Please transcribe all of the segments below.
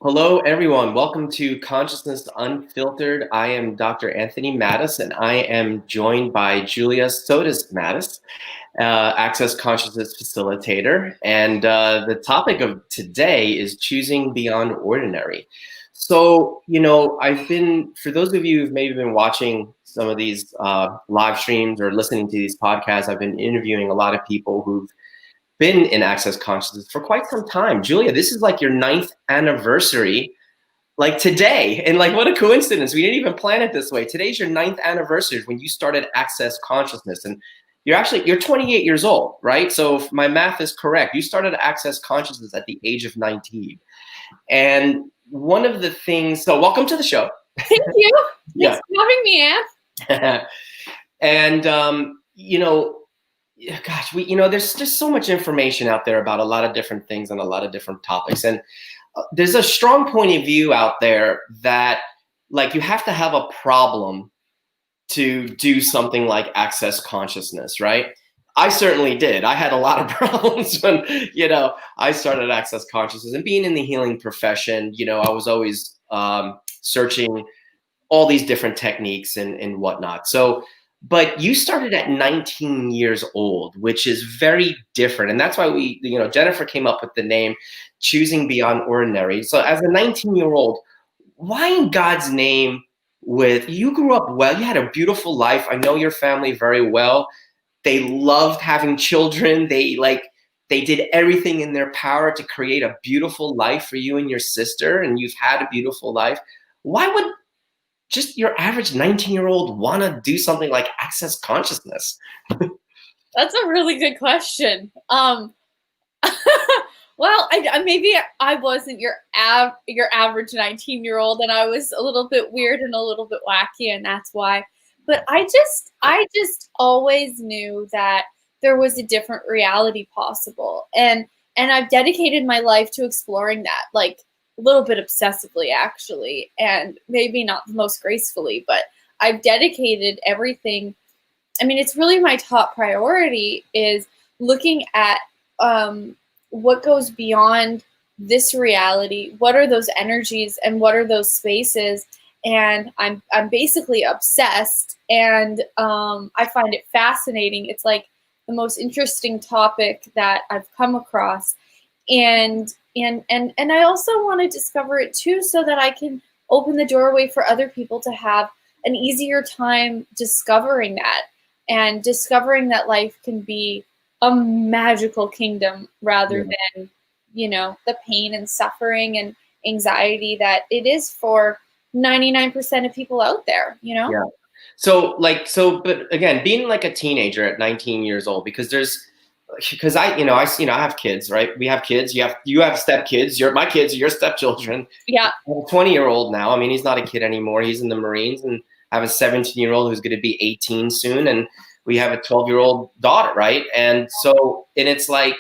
Hello, everyone. Welcome to Consciousness Unfiltered. I am Dr. Anthony Mattis, and I am joined by Julia Sotas Mattis, Access Consciousness Facilitator. And the topic of today is choosing beyond ordinary. So, for those of you who've maybe been watching some of these live streams or listening to these podcasts, I've been interviewing a lot of people who've been in Access Consciousness for quite some time. Julia, this is like your 9th anniversary, like today. And like, what a coincidence. We didn't even plan it this way. Today's your 9th anniversary when you started Access Consciousness. And you're 28 years old, right? So if my math is correct, you started Access Consciousness at the age of 19. And one of the things, so welcome to the show. Thank you. Thanks for having me, Ann. And, gosh, there's just so much information out there about a lot of different things and a lot of different topics. And there's a strong point of view out there that like you have to have a problem to do something like Access Consciousness, right? I certainly did. I had a lot of problems when, I started Access Consciousness, and being in the healing profession, I was always searching all these different techniques and whatnot. But you started at 19 years old, which is very different. And that's why Jennifer came up with the name Choosing Beyond Ordinary. So as a 19-year-old, why in God's name you grew up well, you had a beautiful life. I know your family very well. They loved having children. They did everything in their power to create a beautiful life for you and your sister, and you've had a beautiful life. Why would just your average 19-year-old want to do something like Access Consciousness? That's a really good question. Well, maybe I wasn't your average 19-year-old, and I was a little bit weird and a little bit wacky, and that's why. But I just always knew that there was a different reality possible, and I've dedicated my life to exploring that, like a little bit obsessively, actually, and maybe not the most gracefully, but I've dedicated everything. I mean, it's really my top priority is looking at what goes beyond this reality. What are those energies and what are those spaces? And I'm basically obsessed, and I find it fascinating. It's like the most interesting topic that I've come across. And I also want to discover it too, so that I can open the doorway for other people to have an easier time discovering that, and discovering that life can be a magical kingdom rather than, the pain and suffering and anxiety that it is for 99% of people out there, Yeah. But again, being like a teenager at 19 years old, because I have kids, right? We have kids. You have step kids. My kids are your stepchildren. Yeah. I'm a 20-year-old now. I mean, he's not a kid anymore. He's in the Marines, and I have a 17-year-old who's going to be 18 soon, and we have a 12-year-old daughter, right? And it's like,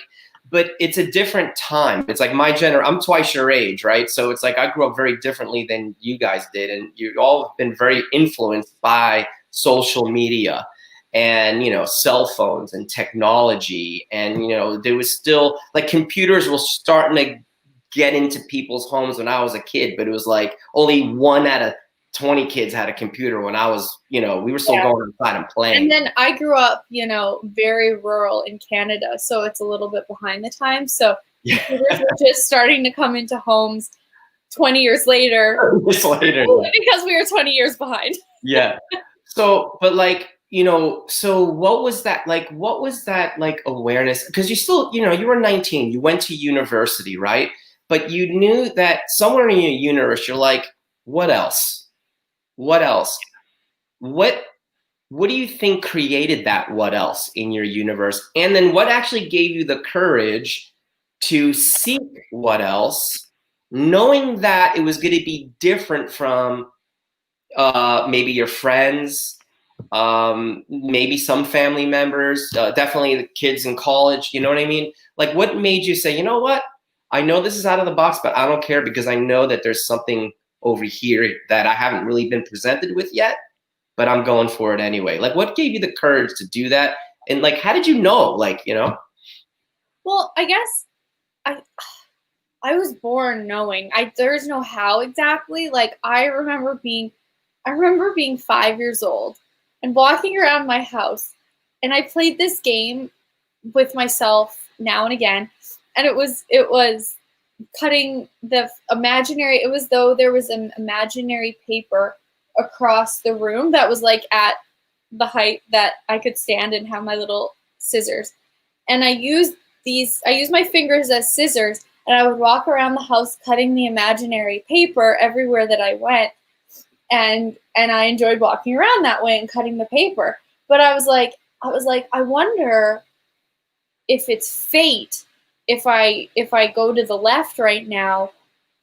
but it's a different time. It's like I'm twice your age, right? So it's like I grew up very differently than you guys did, and you all have been very influenced by social media and cell phones and technology, and there was still like computers were starting to get into people's homes when I was a kid, but it was like only 1 out of 20 kids had a computer when I was, we were still going outside and playing. And then I grew up, very rural in Canada, so it's a little bit behind the times. So computers were just starting to come into homes 20 years later. Because we were 20 years behind. Yeah. So, but like, so what was that like awareness? Because you still, you were 19, you went to university, right? But you knew that somewhere in your universe, you're like, what else? What else? What do you think created that what else in your universe? And then what actually gave you the courage to seek what else, knowing that it was going to be different from maybe your friends, maybe some family members, definitely the kids in college, you know what I mean? Like, what made you say, you know what? I know this is out of the box, but I don't care, because I know that there's something over here that I haven't really been presented with yet, but I'm going for it anyway. Like, what gave you the courage to do that? And like, how did you know, Well, I guess I was born knowing. There's no how exactly. Like I remember being 5 years old and walking around my house, and I played this game with myself now and again, and it was cutting the imaginary. It was though there was an imaginary paper across the room that was like at the height that I could stand and have my little scissors. And I used my fingers as scissors, and I would walk around the house cutting the imaginary paper everywhere that I went. And I enjoyed walking around that way and cutting the paper. But I was like, I wonder if it's fate if I go to the left right now,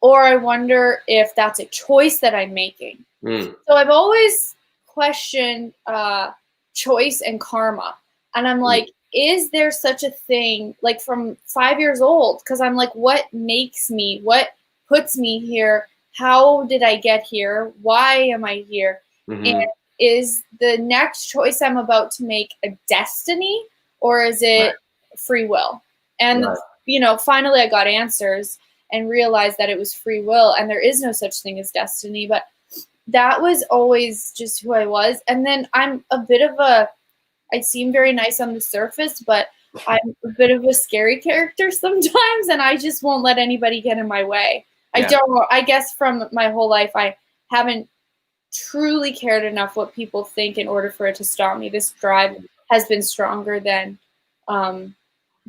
or I wonder if that's a choice that I'm making. Mm. So I've always questioned choice and karma. And I'm like, is there such a thing, like from 5 years old? Because I'm like, what puts me here? How did I get here? Why am I here? Mm-hmm. And is the next choice I'm about to make a destiny, or is it free will? And, finally I got answers and realized that it was free will and there is no such thing as destiny. But that was always just who I was. And then I'm I seem very nice on the surface, but I'm a bit of a scary character sometimes, and I just won't let anybody get in my way. I guess from my whole life, I haven't truly cared enough what people think in order for it to stop me. This drive has been stronger than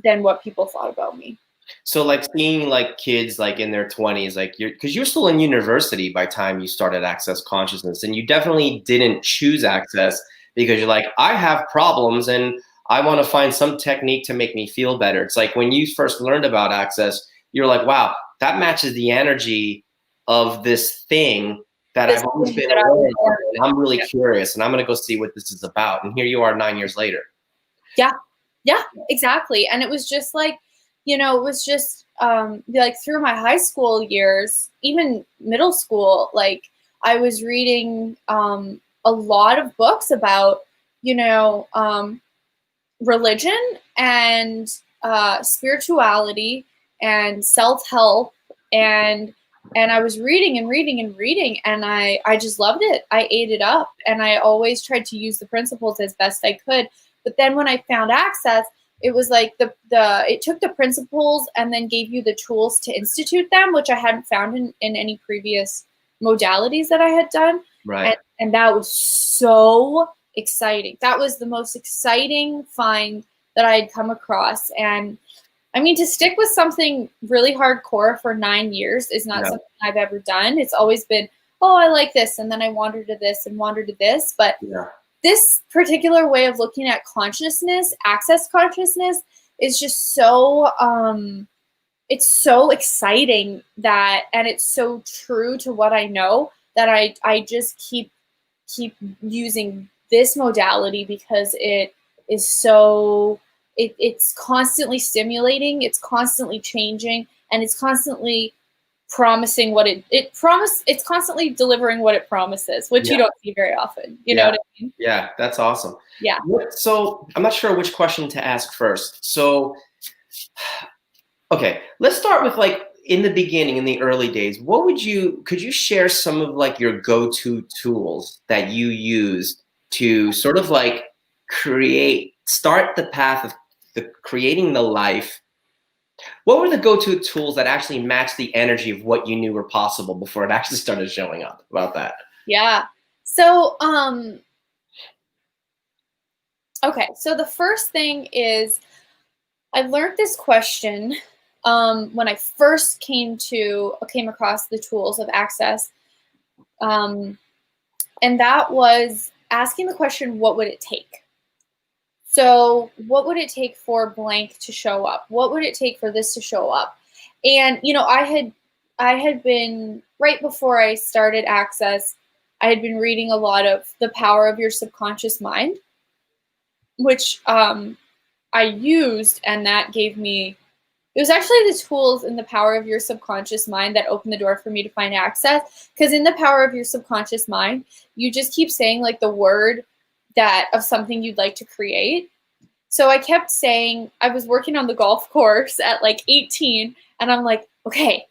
what people thought about me. So like seeing like kids like in their 20s, like because you're still in university by the time you started Access Consciousness, and you definitely didn't choose Access because you're like, I have problems and I want to find some technique to make me feel better. It's like when you first learned about Access, you're like, wow, that matches the energy of this thing that I've always been aware of, and I'm really curious, and I'm going to go see what this is about. And here you are 9 years later. Yeah, exactly. And it was just like, it was just like through my high school years, even middle school, like I was reading a lot of books about, religion and spirituality and self-help, and I was reading and reading and reading, and I just loved it. I ate it up, and I always tried to use the principles as best I could. But then when I found Access, it was like it took the principles and then gave you the tools to institute them, which I hadn't found in any previous modalities that I had done. Right. And that was so exciting. That was the most exciting find that I had come across. And I mean, to stick with something really hardcore for 9 years is not something I've ever done. It's always been, oh, I like this, and then I wander to this and wander to this. But this particular way of looking at consciousness, Access Consciousness, is just so it's so exciting and it's so true to what I know that I just keep using this modality because it is so it's constantly stimulating, it's constantly changing, and it's constantly promising what it's constantly delivering what it promises, which you don't see very often. You know what I mean? Yeah, that's awesome. Yeah. So I'm not sure which question to ask first. So, okay, let's start with like in the beginning, in the early days, could you share some of like your go-to tools that you used to sort of like start the path of creating the life? What were the go-to tools that actually matched the energy of what you knew were possible before it actually started showing up? About that. Yeah. So, okay. So the first thing is I learned this question when I first came across the tools of Access. And that was asking the question, what would it take? So what would it take for blank to show up? What would it take for this to show up? And, I had been, right before I started Access, I had been reading a lot of The Power of Your Subconscious Mind, which I used, and that gave me, it was actually the tools in The Power of Your Subconscious Mind that opened the door for me to find Access. Because in The Power of Your Subconscious Mind, you just keep saying like the word of something you'd like to create. So I kept saying, I was working on the golf course at like 18, and I'm like, okay,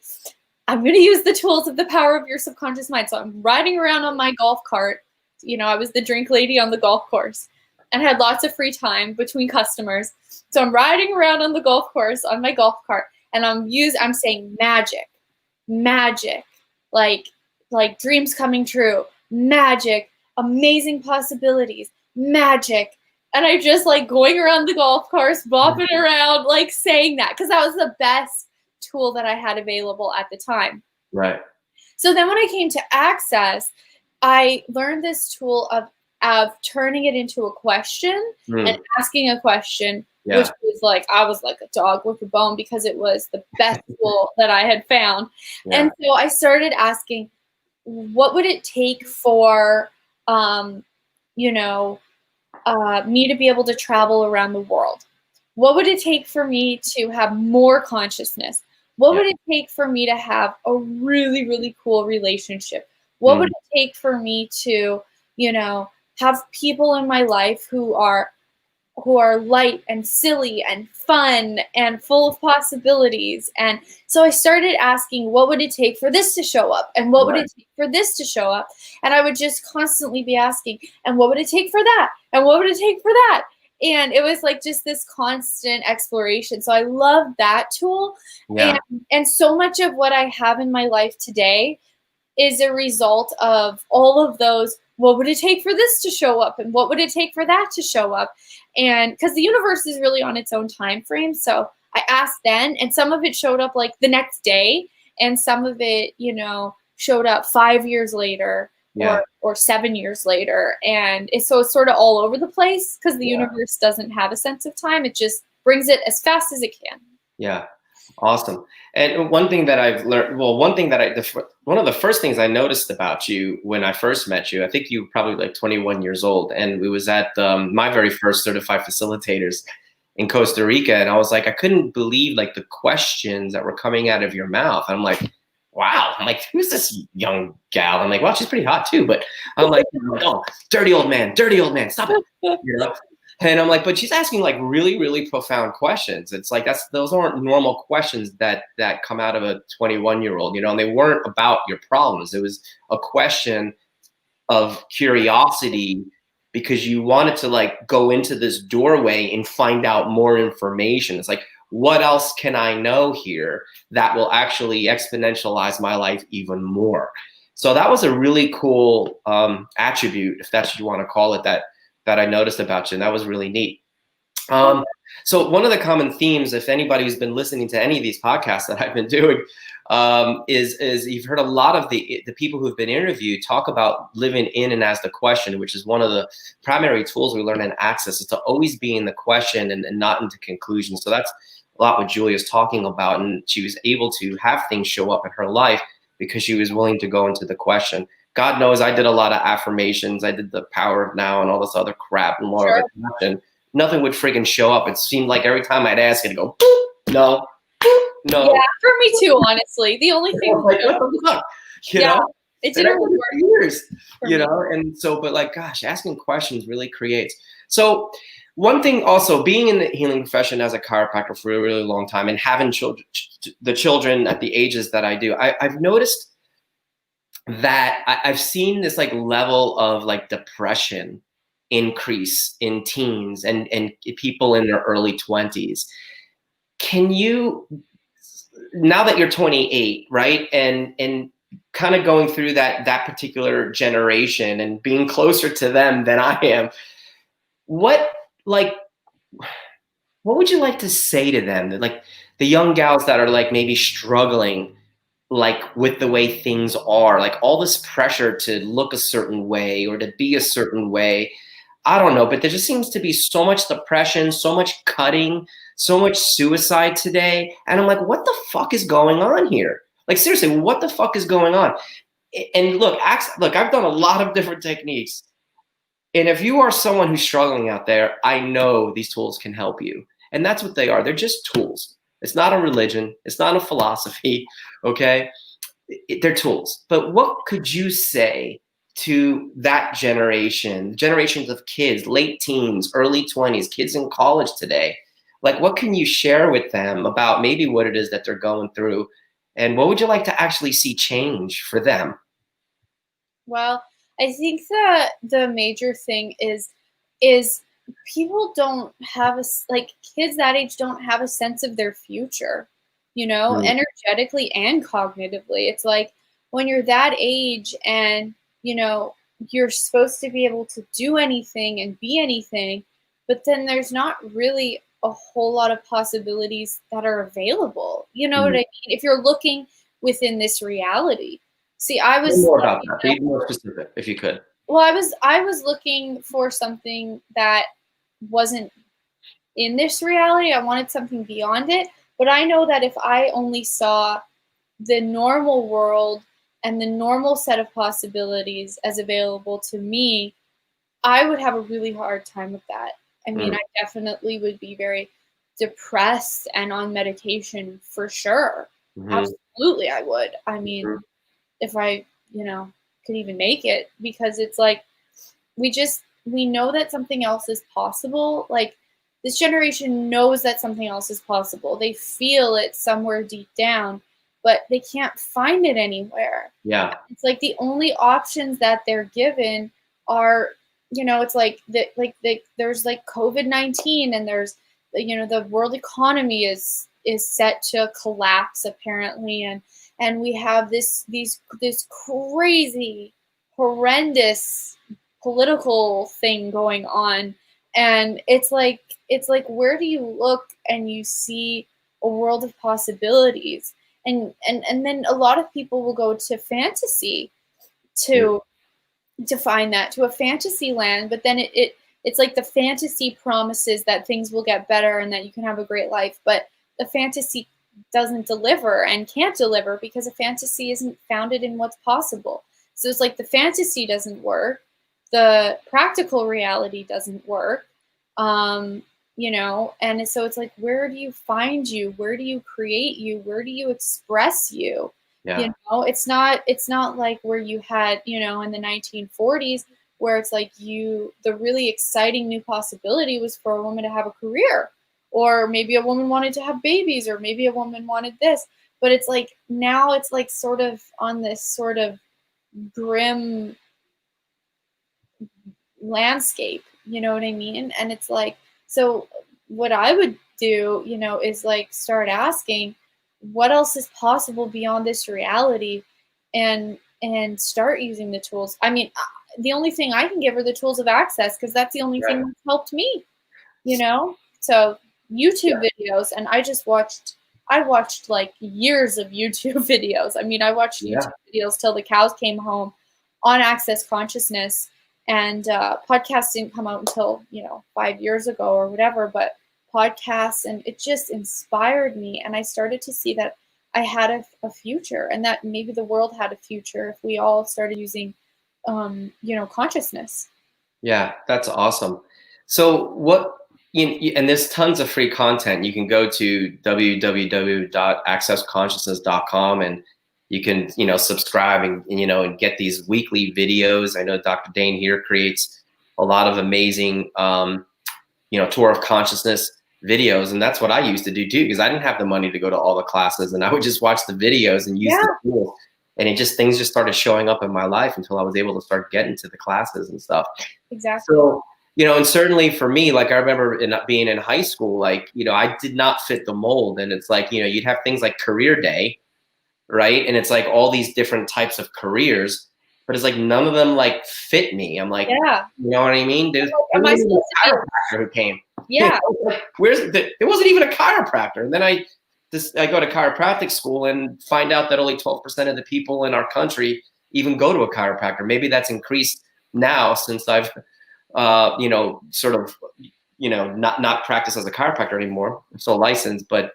I'm going to use the tools of the power of your subconscious mind. So I'm riding around on my golf cart. You know, I was the drink lady on the golf course and had lots of free time between customers. So I'm riding around on the golf course on my golf cart, and I'm saying magic, magic, like dreams coming true, magic, amazing possibilities, magic. And I just like going around the golf course, bopping around, like saying that, because that was the best tool that I had available at the time. Right. So then when I came to Access, I learned this tool of turning it into a question and asking a question, which was like, I was like a dog with a bone, because it was the best tool that I had found. And so I started asking, what would it take for, me to be able to travel around the world? What would it take for me to have more consciousness? What would it take for me to have a really, really cool relationship? What would it take for me to, have people in my life who are light and silly and fun and full of possibilities? And so I started asking, what would it take for this to show up? And what would it take for this to show up? And I would just constantly be asking, and what would it take for that? And what would it take for that? And it was like just this constant exploration. So I love that tool. And so much of what I have in my life today is a result of all of those. What would it take for this to show up? And what would it take for that to show up? And because the universe is really on its own time frame. So I asked then, and some of it showed up like the next day, and some of it, showed up 5 years later or 7 years later. And so it's sort of all over the place, because the universe doesn't have a sense of time. It just brings it as fast as it can. Yeah. Awesome. And one thing that I've learned, one of the first things I noticed about you when I first met you, I think you were probably like 21 years old, and we was at my very first certified facilitators in Costa Rica. And I was like, I couldn't believe like the questions that were coming out of your mouth. I'm like, wow. I'm like, who's this young gal? I'm like, well, she's pretty hot too. But I'm like, oh, dirty old man, stop it. And I'm like, but she's asking like really, really profound questions. It's like, those aren't normal questions that come out of a 21-year-old, and they weren't about your problems. It was a question of curiosity, because you wanted to like go into this doorway and find out more information. It's like, what else can I know here that will actually exponentialize my life even more? So that was a really cool attribute, if that's what you want to call it, that I noticed about you, and that was really neat. So one of the common themes, if anybody who's been listening to any of these podcasts that I've been doing, is you've heard a lot of the people who've been interviewed talk about living in and as the question, which is one of the primary tools we learn in Access, is to always be in the question and not into conclusion. So that's a lot what Julia's talking about, and she was able to have things show up in her life because she was willing to go into the question. God knows I did a lot of affirmations. I did the power of now and all this other crap and more of it. And nothing would friggin' show up. It seemed like every time I'd ask it to go, boop, no, boop, no. Yeah, for me too, honestly. The only thing, like, what the fuck? You know? It didn't work for years, and so, but like, gosh, asking questions really creates. So one thing also, being in the healing profession as a chiropractor for a really long time and having the children at the ages that I do, I've noticed that I've seen this like level of like depression increase in teens and people in their early 20s. Can you, now that you're 28, right, and kind of going through that particular generation and being closer to them than I am, what would you like to say to them, like the young gals that are like maybe struggling like with the way things are, like all this pressure to look a certain way or to be a certain way? I don't know, but there just seems to be so much depression, so much cutting, so much suicide today. And I'm like, what the fuck is going on here? Like, seriously, what the fuck is going on? And look, I've done a lot of different techniques. And if you are someone who's struggling out there, I know these tools can help you. And that's what they are. They're just tools. It's not a religion. It's not a philosophy. Okay? They're tools. But what could you say to that generation, generations of kids, late teens, early 20s, kids in college today? Like, what can you share with them about maybe what it is that they're going through And what would you like to actually see change for them? Well, I think that the major thing is people don't have like kids that age don't have a sense of their future, Mm, energetically and cognitively. It's like when you're that age and, you know, you're supposed to be able to do anything and be anything, but then there's not really a whole lot of possibilities that are available. You know what I mm. mean? If you're looking within this reality. See, I Say was more about lucky that. enough. Be more specific, if you could. Well, I was looking for something that wasn't in this reality. I wanted something beyond it, but I know that if I only saw the normal world and the normal set of possibilities as available to me, I would have a really hard time with that. I mean, Mm, I definitely would be very depressed and on medication for sure. mhm, Absolutely, I would. I mhm. mean, if I, could even make it, because it's like we know that something else is possible. Like, this generation knows that something else is possible. They feel it somewhere deep down, but they can't find it anywhere. Yeah. It's like the only options that they're given are, it's there's like COVID-19, and there's the world economy is set to collapse apparently, and we have this crazy, horrendous political thing going on, and it's like where do you look and you see a world of possibilities, and then a lot of people will go to fantasy Mm, to find that, to a fantasy land, but then it's like the fantasy promises that things will get better and that you can have a great life, but the fantasy doesn't deliver and can't deliver because a fantasy isn't founded in what's possible. So it's like the fantasy doesn't work, the practical reality doesn't work, and so it's like, where do you find you? Where do you create you? Where do you express you? yeah. It's not like where you had, in the 1940s, where it's like the really exciting new possibility was for a woman to have a career, or maybe a woman wanted to have babies, or maybe a woman wanted this. But it's like now it's like sort of on this sort of grim landscape, you know what I mean? And it's like, so what I would do, is like start asking what else is possible beyond this reality, and start using the tools. I mean, the only thing I can give are the tools of access, because that's the only Right. thing that's helped me, So YouTube Yeah. videos, and I watched like years of YouTube videos. I mean, I watched YouTube Yeah. videos till the cows came home on Access Consciousness, and podcasts didn't come out until 5 years ago or whatever. But podcasts, and it just inspired me, and I started to see that I had a future, and that maybe the world had a future if we all started using, consciousness. Yeah, that's awesome. So what and there's tons of free content. You can go to www.accessconsciousness.com and you can, subscribe and get these weekly videos. I know Dr. Dane here creates a lot of amazing tour of consciousness videos, and that's what I used to do too, because I didn't have the money to go to all the classes, and I would just watch the videos and use the Yeah, tools, and things just started showing up in my life until I was able to start getting to the classes and stuff. exactly. So, and certainly for me, like I remember being in high school, like, I did not fit the mold. And it's like, you'd have things like career day, right? And it's like all these different types of careers, but it's like none of them like fit me. I'm like, Yeah. you know what I mean? I'm There like, am I wasn't even supposed a to be? chiropractor who came. Yeah, There wasn't even a chiropractor. And then I go to chiropractic school and find out that only 12% of the people in our country even go to a chiropractor. Maybe that's increased now since I've sort of, not practice as a chiropractor anymore. I'm still licensed, but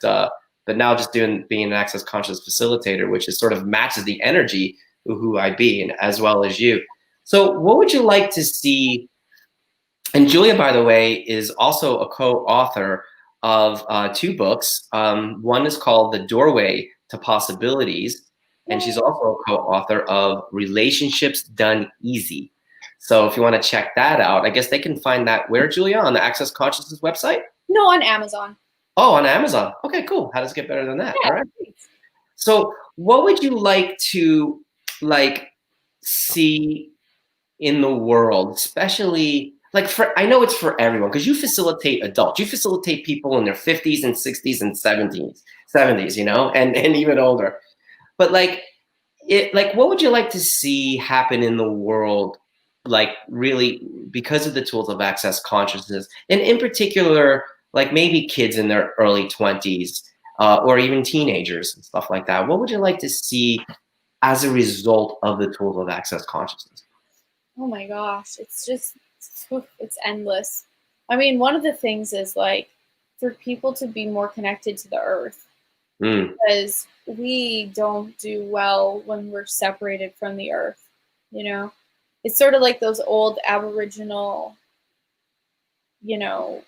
now just being an access conscious facilitator, which is sort of matches the energy of who I be, and as well as you. So what would you like to see? And Julia, by the way, is also a co-author of two books. One is called The Doorway to Possibilities, and she's also a co-author of Relationships Done Easy. So if you want to check that out, I guess they can find that where, Julia? On the Access Consciousness website? no, on Amazon. Oh, on Amazon. Okay, cool. How does it get better than that? All Yeah, right. thanks. So what would you like to like see in the world, especially like for, I know it's for everyone because you facilitate adults, you facilitate people in their 50s and 60s and 70s, and even older. But like what would you like to see happen in the world, like really because of the tools of access consciousness, and in particular, like maybe kids in their early 20s, or even teenagers and stuff like that. What would you like to see as a result of the tools of access consciousness? Oh my gosh, it's endless. I mean, one of the things is like for people to be more connected to the earth, Mm, because we don't do well when we're separated from the earth, you know? It's sort of like those old Aboriginal, you know,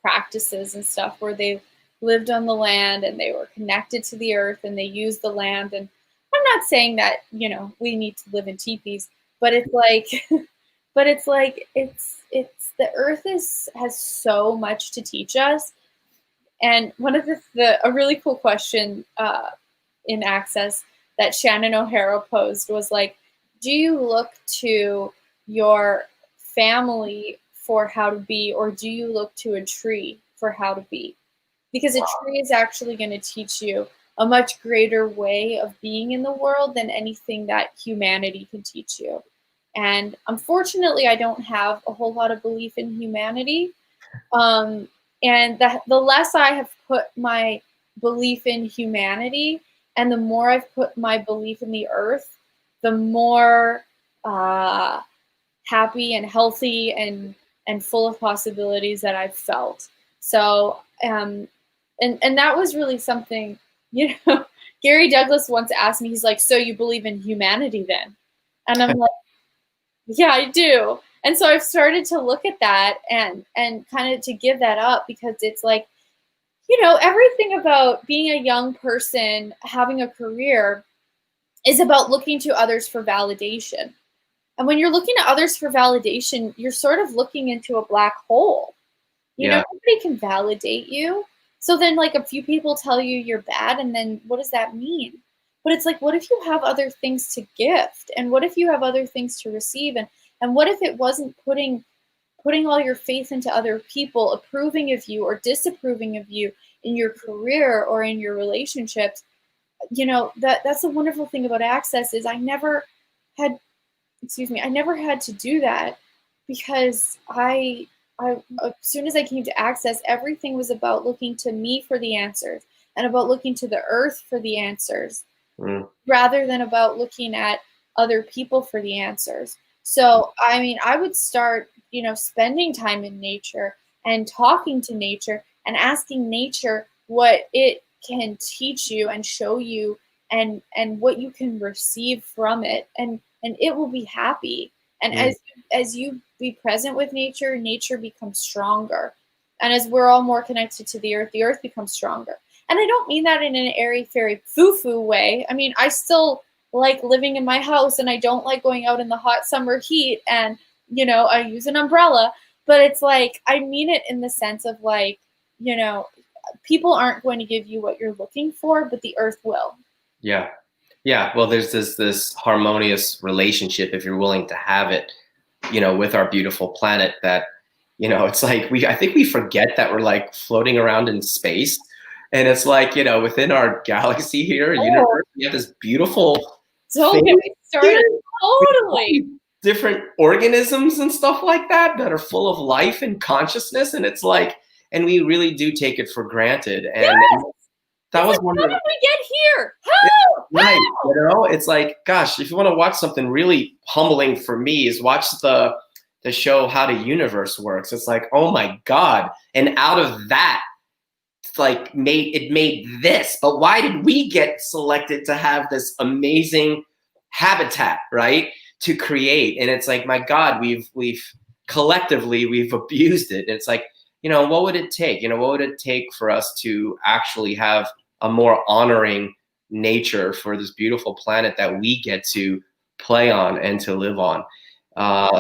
practices and stuff where they lived on the land and they were connected to the earth and they used the land. And I'm not saying that, we need to live in teepees, but it's like but it's like it's the earth has so much to teach us. And one of the a really cool question in Access that Shannon O'Hara posed was like, do you look to your family for how to be, or do you look to a tree for how to be? Because a tree is actually going to teach you a much greater way of being in the world than anything that humanity can teach you. And unfortunately, I don't have a whole lot of belief in humanity. Um, and the less I have put my belief in humanity, and the more I've put my belief in the earth, the more happy and healthy and full of possibilities that I've felt. So, and that was really something, Gary Douglas once asked me, he's like, so you believe in humanity then? And I'm like, yeah, I do. And so I've started to look at that and kind of to give that up, because it's like, everything about being a young person, having a career, is about looking to others for validation. And when you're looking to others for validation, you're sort of looking into a black hole. yeah. Nobody can validate you. So then, like, a few people tell you you're bad, and then what does that mean? But it's like, what if you have other things to gift? And what if you have other things to receive? And what if it wasn't putting all your faith into other people approving of you or disapproving of you in your career or in your relationships? That's the wonderful thing about Access is I never had to do that, because as soon as I came to Access, everything was about looking to me for the answers and about looking to the earth for the answers, Mm, rather than about looking at other people for the answers. So, I mean, I would start, spending time in nature and talking to nature and asking nature what it can teach you and show you, and what you can receive from it, and it will be happy. And mm, as you be present with nature, nature becomes stronger. And as we're all more connected to the earth becomes stronger. And I don't mean that in an airy fairy foo-foo way. I mean, I still like living in my house, and I don't like going out in the hot summer heat, and I use an umbrella. But it's like, I mean it in the sense of like, people aren't going to give you what you're looking for, but the earth will. yeah. Yeah. Well, there's this harmonious relationship, if you're willing to have it, with our beautiful planet, that, it's like I think we forget that we're like floating around in space. And it's like, within our galaxy here, Oh, universe, we have this beautiful don't get thing me here started. with all Totally. these different organisms and stuff like that that are full of life and consciousness. And it's like, and we really do take it for granted. And Yes. that It's was like, one how of the, did we get here? yeah, How? right. How? It's like, gosh, if you want to watch something really humbling for me, is watch the show How the Universe Works. It's like, oh my God. And out of that, it's like made this. But why did we get selected to have this amazing habitat, right? To create? And it's like, my God, we've collectively we've abused it. And it's like, what would it take? What would it take for us to actually have a more honoring nature for this beautiful planet that we get to play on and to live on?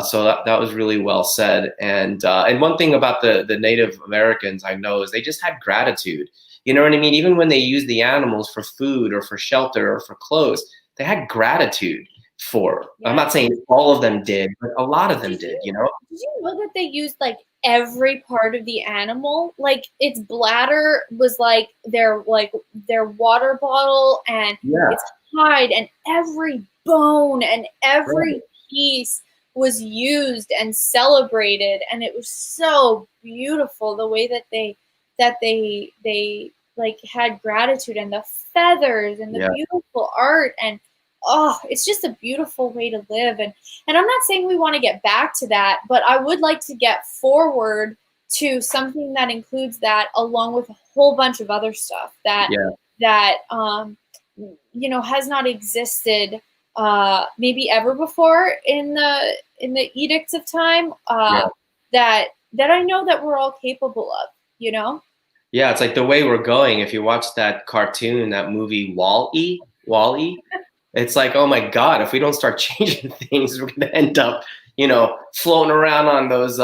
So that was really well said. And one thing about the Native Americans I know is they just had gratitude. You know what I mean? Even when they used the animals for food or for shelter or for clothes, they had gratitude for. I'm Yeah. not saying all of them did, but a lot of them did, you know? Did you know that they used like every part of the animal? Like its bladder was like their water bottle, and Yeah. its hide, and every bone and Right. every piece was used and celebrated, and it was so beautiful the way that they like had gratitude, and the feathers and the Yeah. beautiful art, and oh, it's just a beautiful way to live. And I'm not saying we want to get back to that, but I would like to get forward to something that includes that, along with a whole bunch of other stuff Yeah. that has not existed maybe ever before in the edicts of time, Yeah. that I know that we're all capable of, you know? Yeah, it's like the way we're going. If you watch that cartoon, that movie Wall-E, it's like, oh my God, if we don't start changing things, we're gonna end up, floating around on those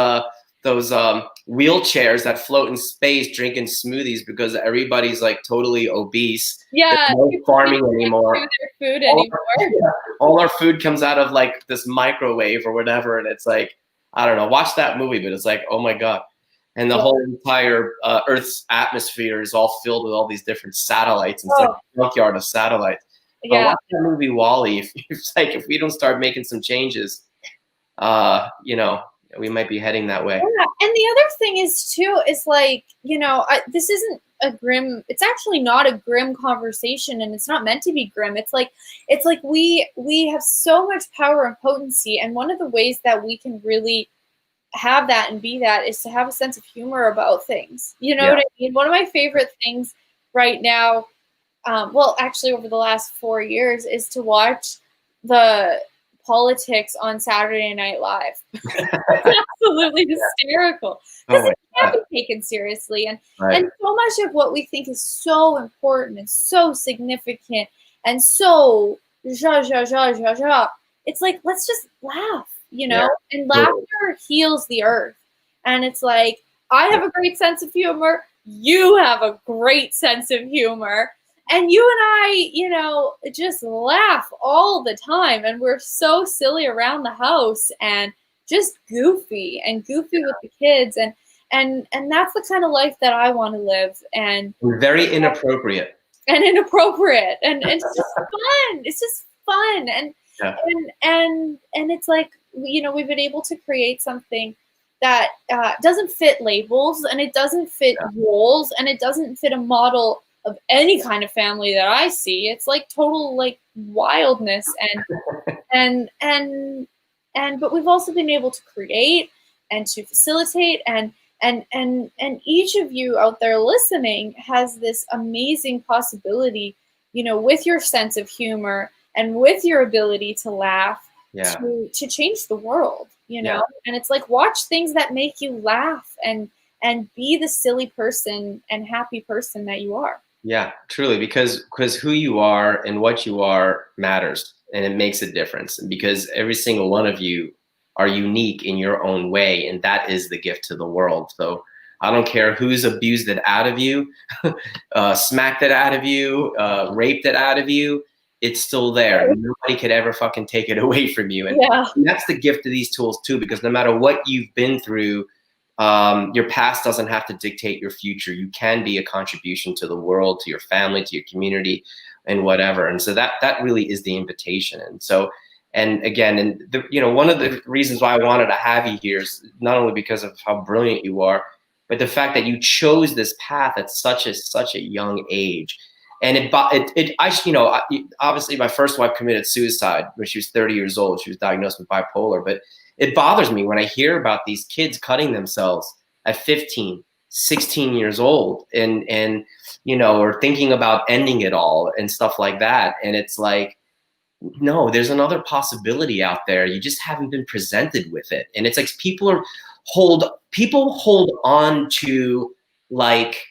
wheelchairs that float in space, drinking smoothies because everybody's like totally obese. There's Yeah, no people farming can't anymore. do their food All anymore. yeah, all our food comes out of like this microwave or whatever, and it's like, I don't know. Watch that movie, but it's like, oh my God. And the Yeah. whole entire Earth's atmosphere is all filled with all these different satellites. And it's like Oh, a junkyard of satellites. But yeah. watch that movie Wall-E. If we don't start making some changes, uh, you know, we might be heading that way. Yeah, and the other thing is too is like, this isn't a grim. It's actually not a grim conversation, and it's not meant to be grim. It's like we have so much power and potency, and one of the ways that we can really have that and be that is to have a sense of humor about things. You know Yeah. what I mean? One of my favorite things right now, well, actually, over the last 4 years, is to watch the politics on Saturday Night Live. It's absolutely hysterical Oh because my it can't God. be taken seriously, and Right. so much of what we think is so important and so significant and so ja ja ja ja ja. It's like, let's just laugh, Yeah. and Totally. laughter heals the earth. And it's like, I have a great sense of humor. You have a great sense of humor. And you and I, just laugh all the time. And we're so silly around the house and just goofy with the kids. And that's the kind of life that I want to live. And Very inappropriate. inappropriate. And it's just fun. It's just fun. And Yeah. and it's like, we've been able to create something that doesn't fit labels, and it doesn't fit roles, and it doesn't fit a model of any kind of family that I see. It's like total like wildness, and but we've also been able to create and to facilitate, and each of you out there listening has this amazing possibility, with your sense of humor and with your ability to laugh, Yeah. to change the world, Yeah. and it's like, watch things that make you laugh, and be the silly person and happy person that you are. Yeah, truly, because who you are and what you are matters, and it makes a difference. And because every single one of you are unique in your own way, and that is the gift to the world. So I don't care who's abused it out of you, smacked it out of you, raped it out of you. It's still there. Nobody could ever fucking take it away from you. And Yeah. that's the gift of these tools too, because no matter what you've been through, your past doesn't have to dictate your future. You can be a contribution to the world, to your family, to your community, and whatever. And so that really is the invitation. And so, and again, one of the reasons why I wanted to have you here is not only because of how brilliant you are, but the fact that you chose this path at such a young age. And obviously my first wife committed suicide when she was 30 years old. She was diagnosed with bipolar, but it bothers me when I hear about these kids cutting themselves at 15, 16 years old and or thinking about ending it all and stuff like that. And it's like, no, there's another possibility out there. You just haven't been presented with it. And it's like people hold on to like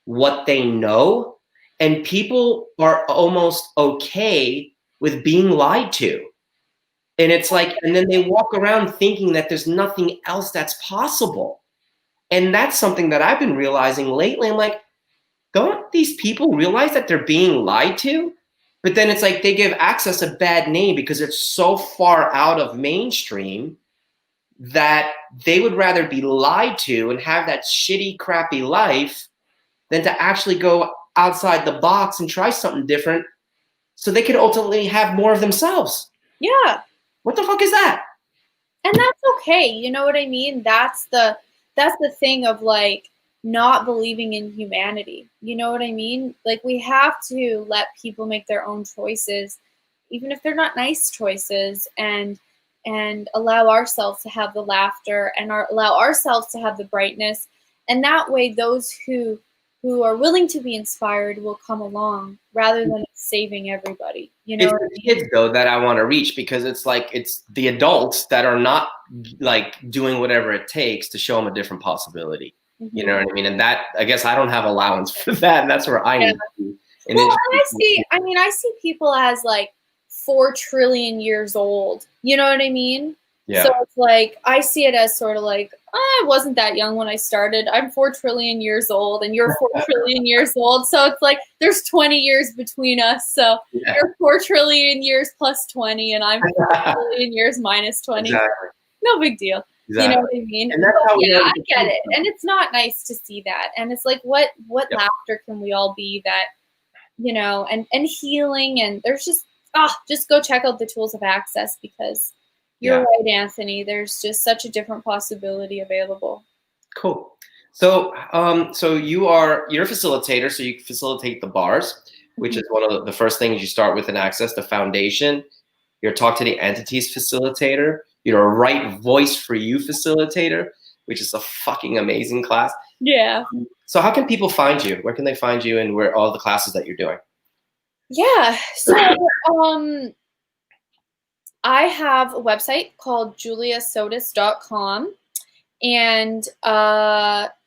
what they know, and people are almost okay with being lied to. And it's like, and then they walk around thinking that there's nothing else that's possible. And that's something that I've been realizing lately. I'm like, don't these people realize that they're being lied to? But then it's like they give Access a bad name because it's so far out of mainstream that they would rather be lied to and have that shitty, crappy life than to actually go outside the box and try something different so they could ultimately have more of themselves. Yeah. What the fuck is that? And that's okay. You know what I mean? That's the thing of like not believing in humanity. You know what I mean? Like we have to let people make their own choices, even if they're not nice choices, and allow ourselves to have the laughter and allow ourselves to have the brightness. And that way those who are willing to be inspired will come along rather than saving everybody. You know It's what I the mean? kids though that I want to reach, because it's like it's the adults that are not like doing whatever it takes to show them a different possibility. Mm-hmm. You know what I mean? And that, I guess I don't have allowance for that, and that's where I need to be. And well, and I see people as like 4 trillion years old. You know what I mean? Yeah. So it's like I see it as sort of like I wasn't that young when I started. I'm 4 trillion years old, and you're 4 trillion years old. So it's like there's 20 years between us. So you're 4 trillion years plus 20, and I'm 4 trillion years minus 20. Exactly. No big deal. Exactly. You know what I mean? And that's how I get it. And it's not nice to see that. And it's like what laughter can we all be that, you know, and healing, and there's just go check out the tools of Access, because you're right, Anthony. There's just such a different possibility available. Cool. So, so you're a facilitator, so you facilitate the bars, which is one of the first things you start with in Access, the foundation. You're a Talk to the Entities facilitator. You're a Right Voice for You facilitator, which is a fucking amazing class. Yeah. So how can people find you? Where can they find you, and where all the classes that you're doing? Yeah. So, I have a website called juliasotas.com, and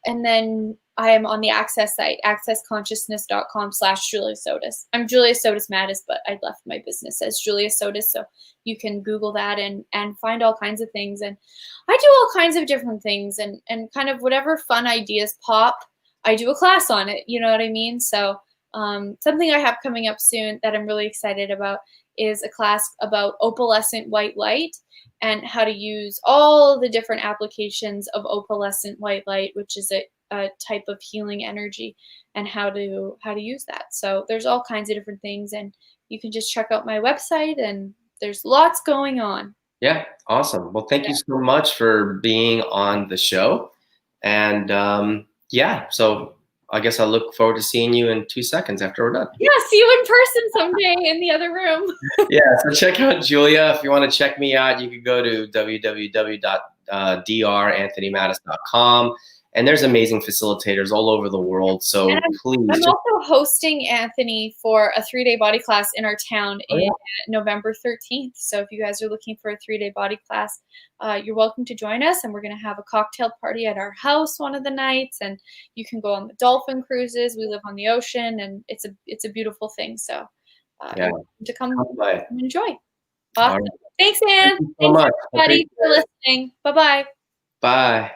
then I am on the Access site, accessconsciousness.com/JuliaSotas. I'm Julia Sotas Mattis, but I left my business as Julia Sotas, so you can Google that and find all kinds of things. And I do all kinds of different things, and kind of whatever fun ideas pop, I do a class on it. You know what I mean? So something I have coming up soon that I'm really excited about is a class about opalescent white light and how to use all the different applications of opalescent white light, which is a type of healing energy, and how to use that. So there's all kinds of different things, and you can just check out my website, and there's lots going on. Yeah, awesome. Well, thank you so much for being on the show. And yeah, so I guess I'll look forward to seeing you in 2 seconds after we're done. Yeah, see you in person someday in the other room. Yeah, so check out Julia. If you want to check me out, you could go to www.dranthonymattis.com. And there's amazing facilitators all over the world. So please. I'm also hosting, Anthony, for a 3-day body class in our town in November 13th. So if you guys are looking for a 3-day body class, you're welcome to join us. And we're going to have a cocktail party at our house one of the nights. And you can go on the dolphin cruises. We live on the ocean, and it's a beautiful thing. So you're welcome to come and enjoy. Awesome. Right. Thanks, Ann. Thanks so much, everybody, for listening. Bye-bye. Bye.